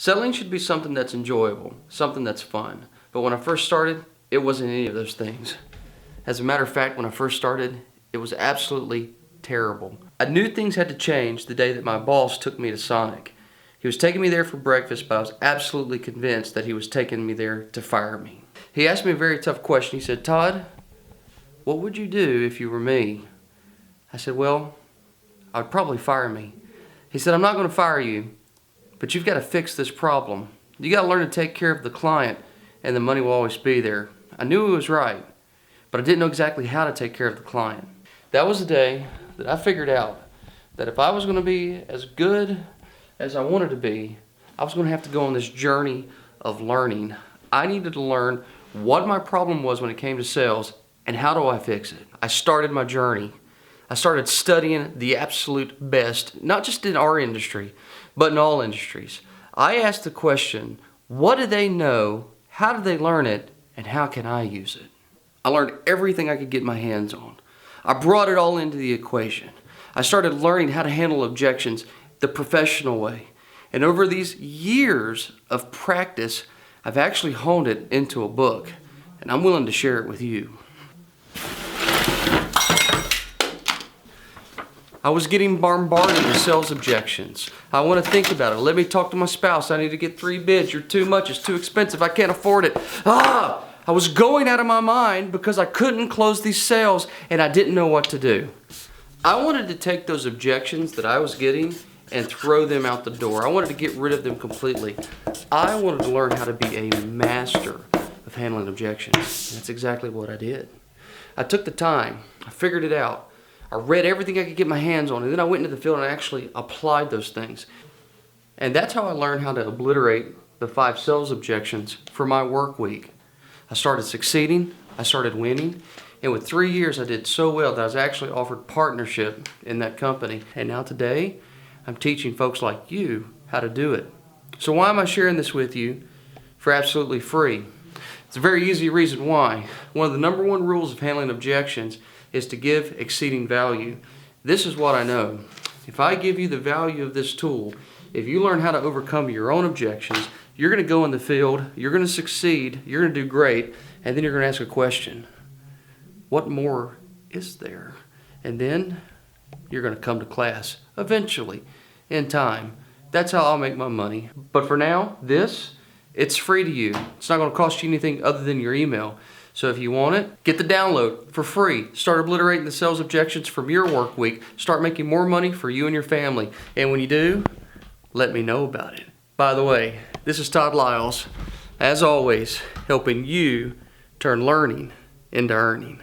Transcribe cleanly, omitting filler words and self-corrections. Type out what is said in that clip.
Selling should be something that's enjoyable, something that's fun. But when I first started, it wasn't any of those things. As a matter of fact, when I first started, it was absolutely terrible. I knew things had to change the day that my boss took me to Sonic. He was taking me there for breakfast, but I was absolutely convinced that he was taking me there to fire me. He asked me a very tough question. He said, "Todd, what would you do if you were me?" I said, "Well, I'd probably fire me." He said, "I'm not going to fire you, but you've got to fix this problem. You got to learn to take care of the client, and the money will always be there." I knew he was right, but I didn't know exactly how to take care of the client. That was the day that I figured out that if I was going to be as good as I wanted to be, I was going to have to go on this journey of learning. I needed to learn what my problem was when it came to sales and how do I fix it. I started my journey. I started studying the absolute best, not just in our industry, but in all industries. I asked the question, what do they know, how do they learn it, and how can I use it? I learned everything I could get my hands on. I brought it all into the equation. I started learning how to handle objections the professional way. And over these years of practice, I've actually honed it into a book, and I'm willing to share it with you. I was getting bombarded with sales objections. I want to think about it. Let me talk to my spouse. I need to get 3 bids. You're too much. It's too expensive. I can't afford it. I was going out of my mind because I couldn't close these sales and I didn't know what to do. I wanted to take those objections that I was getting and throw them out the door. I wanted to get rid of them completely. I wanted to learn how to be a master of handling objections. And that's exactly what I did. I took the time. I figured it out. I read everything I could get my hands on, and then I went into the field and I actually applied those things. And that's how I learned how to obliterate the 5 sales objections for my work week. I started succeeding, I started winning, and with 3 years I did so well that I was actually offered partnership in that company. And now today, I'm teaching folks like you how to do it. So why am I sharing this with you for absolutely free? It's a very easy reason why. One of the number 1 rules of handling objections is to give exceeding value. This is what I know. If I give you the value of this tool, if you learn how to overcome your own objections, you're going to go in the field, you're going to succeed, you're going to do great, and then you're going to ask a question. What more is there? And then you're going to come to class eventually, in time. That's how I'll make my money. But for now, it's free to you. It's not going to cost you anything other than your email. So if you want it, get the download for free. Start obliterating the sales objections from your work week. Start making more money for you and your family. And when you do, let me know about it. By the way, this is Todd Liles, as always, helping you turn learning into earning.